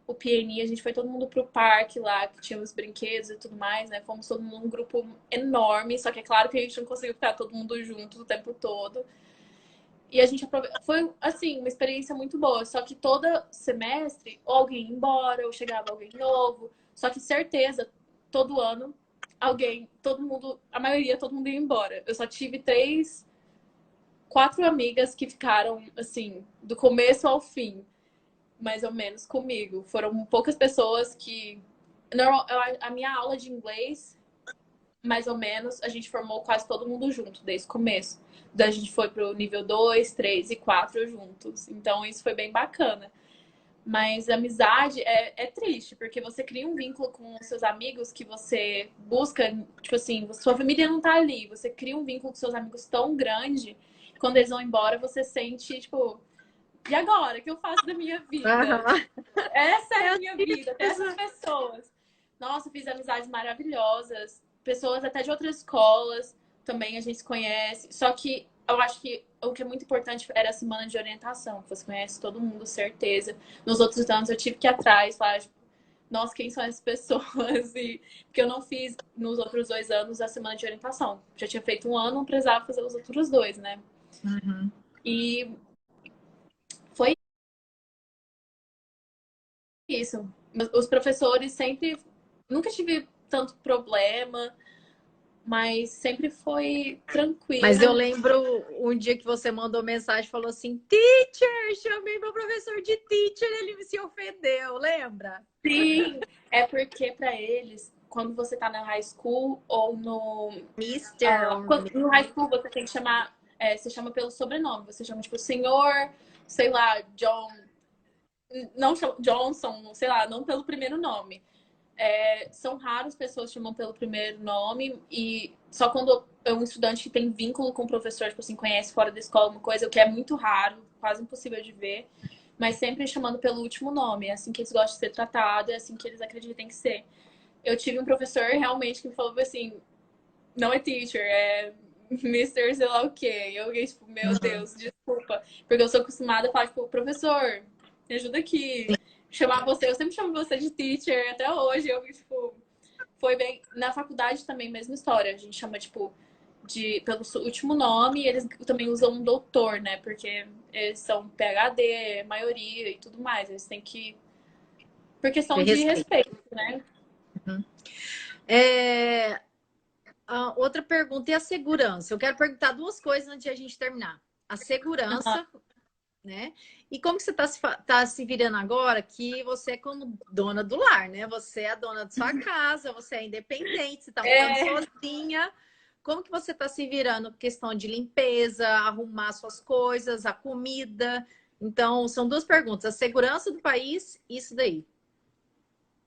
o PNI, a gente foi todo mundo pro parque lá, que tinha os brinquedos e tudo mais, né? Fomos todo mundo um grupo enorme, só que é claro que a gente não conseguiu ficar todo mundo junto o tempo todo. E a gente foi, assim, uma experiência muito boa. Só que todo semestre, ou alguém ia embora, ou chegava alguém novo. Só que certeza, todo ano, todo mundo, a maioria, todo mundo ia embora. Eu só tive quatro amigas que ficaram, assim, do começo ao fim mais ou menos comigo. Foram poucas pessoas que. A minha aula de inglês, mais ou menos, a gente formou quase todo mundo junto, desde o começo. Daí a gente foi pro nível 2 3 e 4 juntos. Então isso foi bem bacana. Mas amizade é triste, porque você cria um vínculo com os seus amigos que você busca, tipo assim, sua família não tá ali, você cria um vínculo com seus amigos tão grande, quando eles vão embora, você sente, tipo, e agora? O que eu faço da minha vida? Aham. Essa é a Eu minha tive vida, até essas essa- pessoas. Nossa, fiz amizades maravilhosas, pessoas até de outras escolas também a gente se conhece. Só que eu acho que o que é muito importante era a semana de orientação, que você conhece todo mundo, certeza. Nos outros anos eu tive que ir atrás, falar, tipo, nossa, quem são essas pessoas? E porque eu não fiz nos outros 2 anos a semana de orientação. Já tinha feito um ano, não precisava fazer os outros dois, né? Uhum. E foi isso. Os professores sempre. Nunca tive tanto problema, mas sempre foi Mas eu tranquilo. lembro um dia que você mandou mensagem e falou assim: Teacher, chamei meu professor de teacher, ele se ofendeu, lembra? Sim, é porque para eles, quando você tá na high school ou no. Mister. No high school você tem que chamar. Você chama pelo sobrenome. Você chama, tipo, senhor, sei lá, John. Não Johnson, sei lá, não pelo primeiro nome. São raros pessoas que chamam pelo primeiro nome e só quando é um estudante que tem vínculo com o professor, tipo assim, conhece fora da escola uma coisa, o que é muito raro, quase impossível de ver, mas sempre chamando pelo último nome. É assim que eles gostam de ser tratados, é assim que eles acreditam que ser. Eu tive um professor realmente que me falou assim, não é teacher, é Mister sei lá o quê. E eu fiquei tipo, meu Deus, desculpa. Porque eu sou acostumada a falar, tipo, professor. Me ajuda aqui. Chamar você, eu sempre chamo você de teacher, até hoje. Eu, tipo, foi bem. Na faculdade também, mesma história. A gente chama, tipo, pelo último nome, e eles também usam um doutor, né? Porque eles são PhD, maioria e tudo mais. Eles têm que. Por De questão de respeito. respeito, né? Uhum. É, outra pergunta é a segurança. Eu quero perguntar duas coisas antes de a gente terminar. A segurança, né? E como que você tá se virando agora que você é como dona do lar, né? Você é a dona de sua casa, você é independente, você tá morando É, sozinha. Como que você tá se virando? Questão de limpeza, arrumar suas coisas, a comida. Então, são duas perguntas. A segurança do país, isso daí.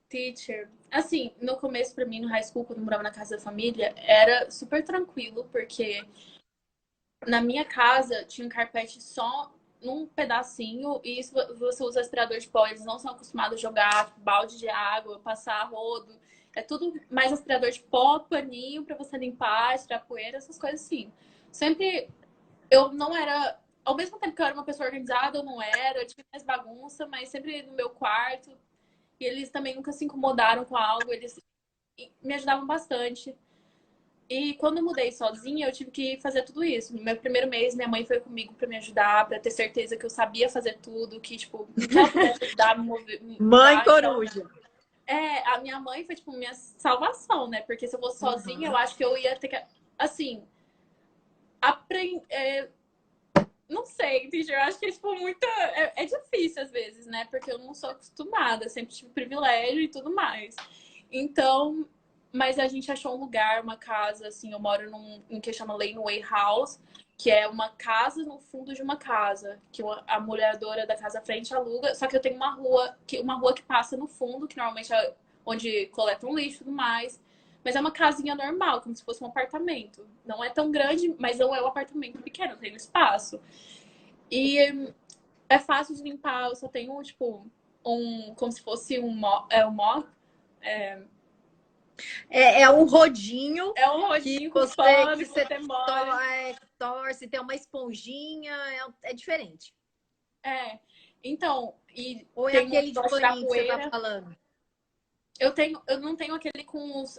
teacher. Assim, no começo, pra mim, no high school, quando eu morava na casa da família, era super tranquilo, porque na minha casa tinha um carpete só num pedacinho e isso você usa aspirador de pó. Eles não são acostumados a jogar tipo, balde de água, passar rodo. É tudo mais aspirador de pó, paninho pra você limpar, tirar poeira, essas coisas assim. Sempre eu não era. Ao mesmo tempo que eu era uma pessoa organizada, eu não era. Eu tinha mais bagunça, mas sempre no meu quarto. E eles também nunca se incomodaram com algo. Eles me ajudavam bastante. E quando eu mudei sozinha, eu tive que fazer tudo isso. No meu primeiro mês, minha mãe foi comigo para me ajudar, para ter certeza que eu sabia fazer tudo, que, tipo, no que ela pudesse ajudar, me Mãe mudar. Então, coruja. a minha mãe foi, tipo, minha salvação, né? Porque se eu fosse sozinha, eu Uhum. acho que eu ia ter que, assim, aprender. Não sei, teacher, eu acho que é, tipo, muita. É difícil às vezes, né? Porque eu não sou acostumada, sempre tive privilégio e tudo mais. Então, mas a gente achou um lugar, uma casa, assim, eu moro em que chama Laneway House, que é uma casa no fundo de uma casa, que a moradora da casa à frente aluga, só que eu tenho uma rua que passa no fundo, que normalmente é onde coletam lixo e tudo mais. Mas é uma casinha normal, como se fosse um apartamento. Não é tão grande, mas não é um apartamento pequeno, tem espaço. E é fácil de limpar, eu só tenho, tipo, como se fosse um mop. É um rodinho É um que rodinho com pano que que você você molha. torce, tem uma esponjinha, é diferente. É. Então, e Ou é tem um aquele de pra tirar paninho que você tá poeira. falando? Eu não tenho aquele com os,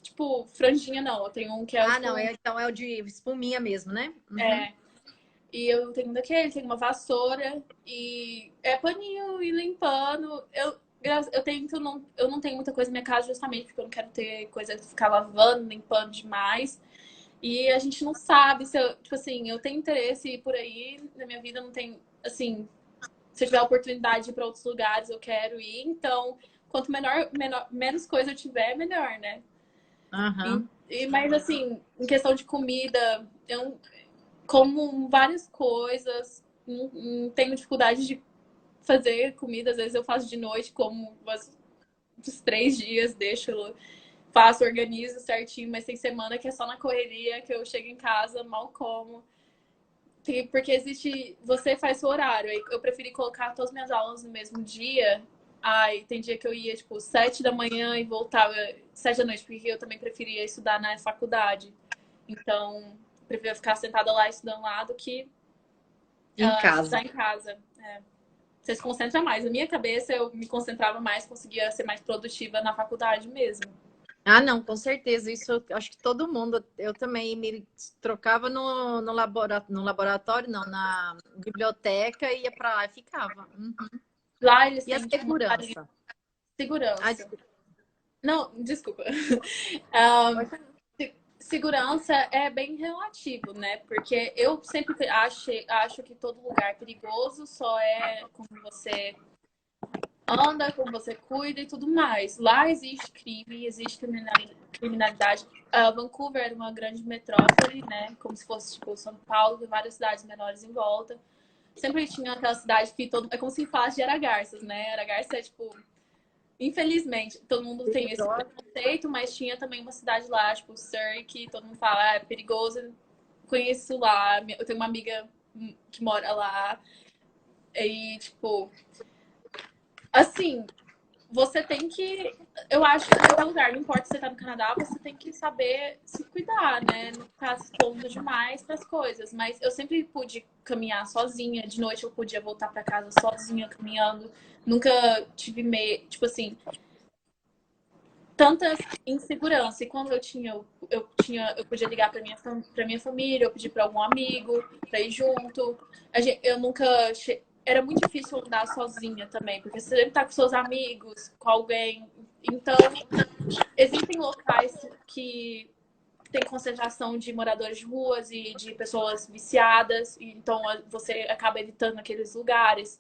tipo, franjinha, não. Eu tenho um que é o, Ah, não, tipo, então é o de espuminha mesmo, né? Uhum. é. E eu tenho um daquele, tenho uma vassoura e é paninho e limpando. Eu tento não, eu não tenho muita coisa na minha casa justamente porque eu não quero ter coisa de ficar lavando, limpando demais. E a gente não sabe se eu, tipo assim, eu tenho interesse por aí na minha vida, não tem, assim, se eu tiver a oportunidade de ir para outros lugares, eu quero ir. Então, quanto menos coisa eu tiver, melhor, né? Aham. Mas assim, em questão de comida, eu como várias coisas, não tenho dificuldade de fazer comida. Às vezes eu faço de noite, como uns 3 dias, deixo, faço, organizo certinho, mas tem semana que é só na correria, que eu chego em casa, mal como. Porque existe. Você faz seu horário. Eu preferi colocar todas as minhas aulas no mesmo dia. Ai, tem dia que eu ia, tipo, 7 da manhã e voltava 7 da noite, porque eu também preferia estudar na faculdade. Então, preferia ficar sentada lá estudando lá do que Em casa. estudar em casa. Você se concentra mais. Na minha cabeça, eu me concentrava mais, conseguia ser mais produtiva na faculdade mesmo. Ah, não, com certeza. Isso eu acho que todo mundo. Eu também me trocava no laboratório, não, na biblioteca, ia pra lá e ficava. Uhum. Lá eles E a têm, tipo, uma salinha segurança? de Ah, segurança. desculpa. Não, desculpa. Segurança é bem relativo, né? Porque eu sempre acho que todo lugar perigoso só é como você anda, como você cuida e tudo mais. Lá existe crime, existe criminalidade. Vancouver era uma grande metrópole, né? Como se fosse tipo São Paulo, tem várias cidades menores em volta. Sempre tinha aquela cidade que todo. É como se falasse de Aragarças, né? Aragarças é tipo. Infelizmente, todo mundo tem esse preconceito, mas tinha também uma cidade lá, tipo Surrey, que todo mundo fala, é perigoso. Conheço lá, eu tenho uma amiga que mora lá. E, tipo, assim, você tem que, eu acho que em qualquer lugar, não importa se você tá no Canadá, você tem que saber se cuidar, né? Não ficar se expondo demais pras coisas. Mas eu sempre pude caminhar sozinha. De noite eu podia voltar pra casa sozinha, caminhando. Nunca tive medo, tipo assim, tanta insegurança. E quando eu podia ligar pra minha família, eu pedi pra algum amigo pra ir junto. Eu nunca. Era muito difícil andar sozinha também, porque você sempre tá com seus amigos, com alguém. Então, existem locais que tem concentração de moradores de ruas e de pessoas viciadas, então você acaba evitando aqueles lugares.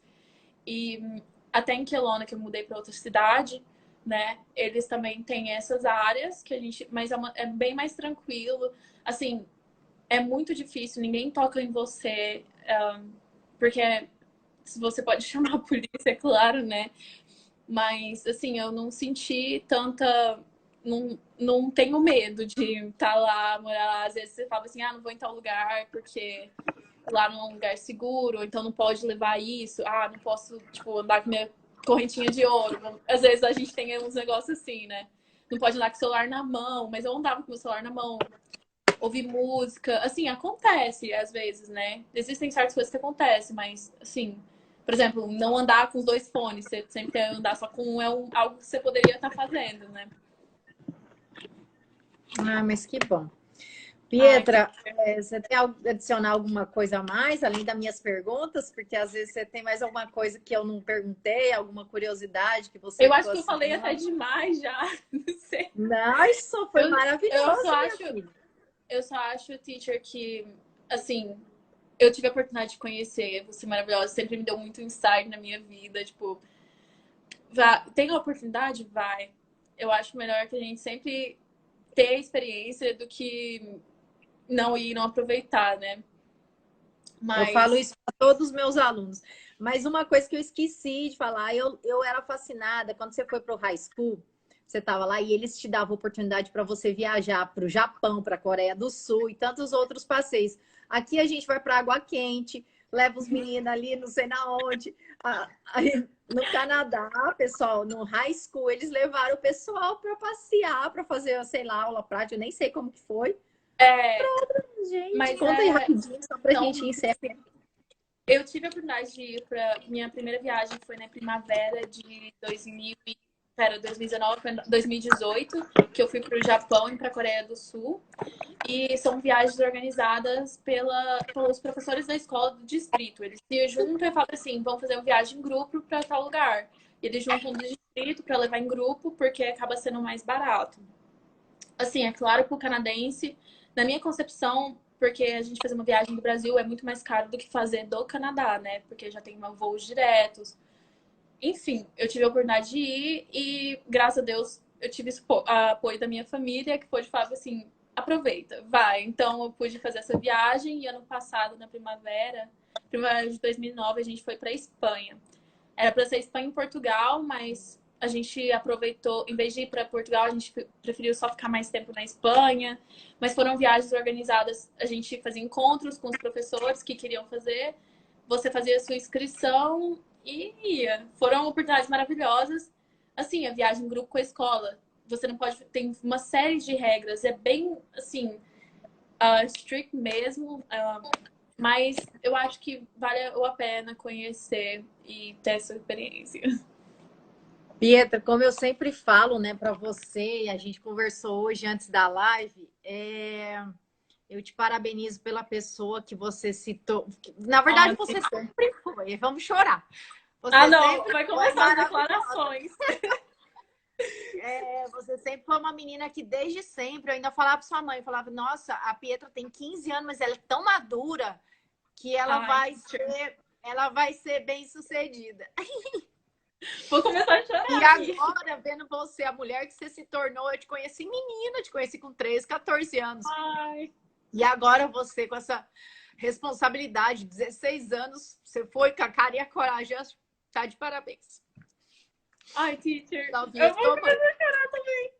E até em Kelowna, que eu mudei para outra cidade, né? Eles também têm essas áreas que a gente, mas é bem mais tranquilo. Assim, é muito difícil, ninguém toca em você, porque você pode chamar a polícia, é claro, né? Mas, assim, eu não senti tanta. Não tenho medo de estar lá, morar lá. Às vezes você fala assim, ah, não vou em tal lugar porque lá não é um lugar seguro, então não pode levar isso. Ah, não posso, tipo, andar com minha correntinha de ouro. Às vezes a gente tem uns negócios assim, né? Não pode andar com o celular na mão, mas eu andava com o celular na mão, ouvir música. Assim, acontece às vezes, né? Existem certas coisas que acontecem, mas, assim, por exemplo, não andar com os dois fones, você sempre quer andar só com um, algo que você poderia estar fazendo, né? Ah, mas que bom. Ai, Pietra, você tem adicionar alguma coisa a mais, além das minhas perguntas? Porque às vezes você tem mais alguma coisa que eu não perguntei, alguma curiosidade que você eu acho ficou que eu assim, falei até não, demais já. Não sei. não, isso foi Eu maravilhoso, só minha acho, filha. eu só acho, teacher, que, assim, eu tive a oportunidade de conhecer você maravilhosa, sempre me deu muito insight na minha vida, tipo, tem a oportunidade? Vai. Eu acho melhor que a gente sempre ter a experiência do que não ir e não aproveitar, né? Eu falo Mas, isso para todos os meus alunos. Mas uma coisa que eu esqueci de falar, eu era fascinada quando você foi para o high school, você estava lá e eles te davam oportunidade para você viajar para o Japão, para a Coreia do Sul e tantos outros passeios. Aqui a gente vai para água quente, leva os meninos ali, não sei na onde. Aí, no Canadá, pessoal, no high school, eles levaram o pessoal para passear, para fazer, sei lá, aula prática, eu nem sei como que foi. é, Gente, mas conta aí rapidinho, só para a gente são, encerrar. eu tive a oportunidade de ir para minha primeira viagem foi na primavera de 2019, 2018, que eu fui para o Japão e para a Coreia do Sul. E são viagens organizadas pelos professores da escola do distrito. Eles se juntam e falam assim: vamos fazer uma viagem em grupo para tal lugar. E eles juntam do distrito para levar em grupo, porque acaba sendo mais barato. Assim, é claro que o canadense, na minha concepção, porque a gente fazer uma viagem do Brasil é muito mais caro do que fazer do Canadá, né? Porque já tem voos diretos. Enfim, eu tive a oportunidade de ir e, graças a Deus, eu tive apoio da minha família, que pôde falar assim, aproveita, vai. Então, eu pude fazer essa viagem e ano passado, na primavera de 2009, a gente foi para Espanha. Era para ser Espanha e Portugal, mas a gente aproveitou, em vez de ir para Portugal, a gente preferiu só ficar mais tempo na Espanha. Mas foram viagens organizadas, a gente fazia encontros com os professores que queriam fazer, você fazia a sua inscrição e ia. Foram oportunidades maravilhosas. Assim, a viagem em grupo com a escola, você não pode, tem uma série de regras, é bem assim, strict mesmo. Mas eu acho que vale a pena conhecer e ter essa experiência. Pietra, como eu sempre falo, né, para você, a gente conversou hoje antes da live, eu te parabenizo pela pessoa que você citou. Na Ah, verdade, você sempre foi. Vamos chorar. Você não, sempre vai foi começar as maravilhosa. declarações. Você sempre foi uma menina que, desde sempre, eu ainda falava para sua mãe, eu falava, nossa, a Pietra tem 15 anos, mas ela é tão madura que Ai, ela vai ser bem sucedida. vou começar a E chorar aqui. agora, vendo você, a mulher que você se tornou, eu te conheci menina, te conheci com 13, 14 anos. Ai, E agora você, com essa responsabilidade, 16 anos, você foi com a cara e a coragem, tá de parabéns. ai, teacher. Salvinha Eu vou sua mãe. começar a chorar também.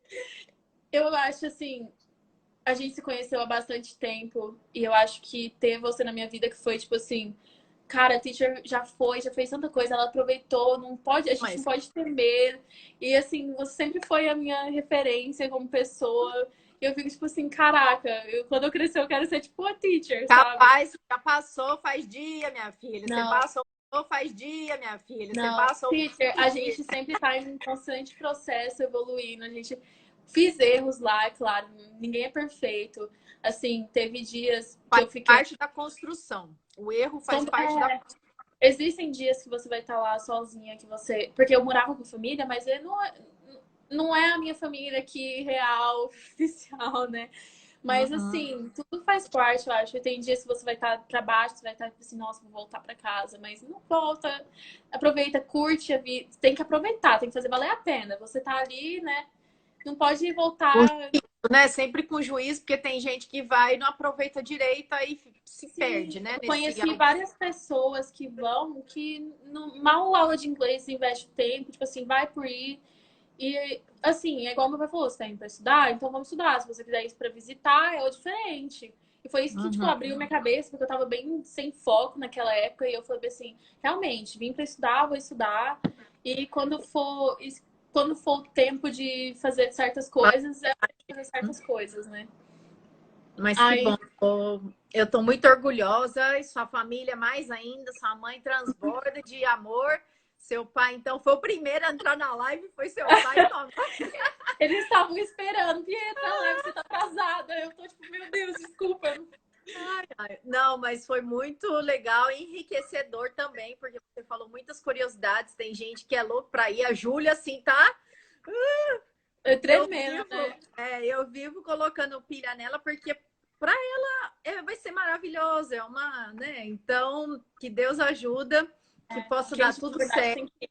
Eu acho assim, a gente se conheceu há bastante tempo e eu acho que ter você na minha vida que foi tipo assim, Cara, a teacher já foi, já fez tanta coisa, ela aproveitou, não pode, a gente não Mas pode ter medo. E assim, você sempre foi a minha referência como pessoa. E eu fico tipo assim, caraca, quando eu crescer eu quero ser tipo a teacher, sabe? capaz, já passou, faz dia, minha filha. Você Não, passou, faz dia, minha filha. Você não. passou, Teacher, a faz dia. gente sempre tá em um constante processo evoluindo. A gente fiz erros lá, é claro, ninguém é perfeito. Assim, teve dias que Faz eu fiquei. parte da construção. O erro faz São, parte da existem dias que você vai estar lá sozinha, que você. Porque eu morava com família, mas ele não é a minha família aqui real, oficial, né? Mas Uhum. assim, tudo faz parte, eu acho. E tem dias que você vai estar pra baixo, você vai estar assim, nossa, vou voltar pra casa, mas não volta. Aproveita, curte a vida. Tem que aproveitar, tem que fazer valer a pena. Você tá ali, né? Não pode Com voltar. juízo, né? Sempre com juízo, porque tem gente que vai e não aproveita direito aí se Sim, perde, né? eu Nesse conheci várias pessoas que vão, que mal aula de inglês investe tempo, tipo assim, vai por ir. E, assim, é igual meu pai falou, você tá indo pra estudar? Então vamos estudar. Se você quiser isso pra visitar, é o diferente. E foi isso que, tipo, Uhum. abriu minha cabeça, porque eu tava bem sem foco naquela época. E eu falei assim, realmente, vim pra estudar, vou estudar. E quando for o tempo de fazer certas coisas, é fazer certas coisas, né? Mas que bom. Aí, Eu estou muito orgulhosa, e sua família mais ainda, sua mãe transborda de amor. Seu pai, então, foi o primeiro a entrar na live, foi seu pai e sua mãe. eles estavam esperando, Pietra, live, você tá atrasada. Eu tô tipo, meu Deus, desculpa. Não, mas foi muito legal e enriquecedor também, porque você falou muitas curiosidades. Tem gente que é louco para ir. A Júlia, assim, tá? É Eu tremendo, vivo, né? eu vivo colocando pilha nela, porque para ela vai ser maravilhoso. É uma, né? Então, que Deus ajuda, que possa dar Gente, de tudo verdade, certo. tem que.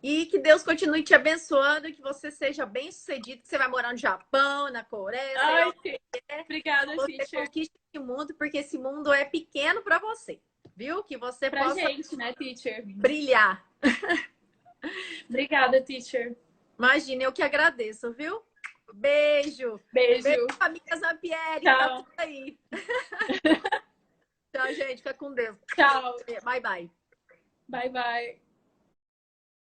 E que Deus continue te abençoando, que você seja bem sucedido, que você vai morar no Japão, na Coreia, sei lá Ai, onde é, obrigada, você teacher. conquiste esse mundo, porque esse mundo é pequeno para você, viu? Que você Pra possa gente, né, teacher? brilhar. Obrigada, teacher. Imagina, eu que agradeço, viu? Beijo. Beijo, Beijo. família Zampieri, tá Tchau. tudo aí. Tchau, gente, fica com Deus. Tchau. Bye, bye. Bye, bye.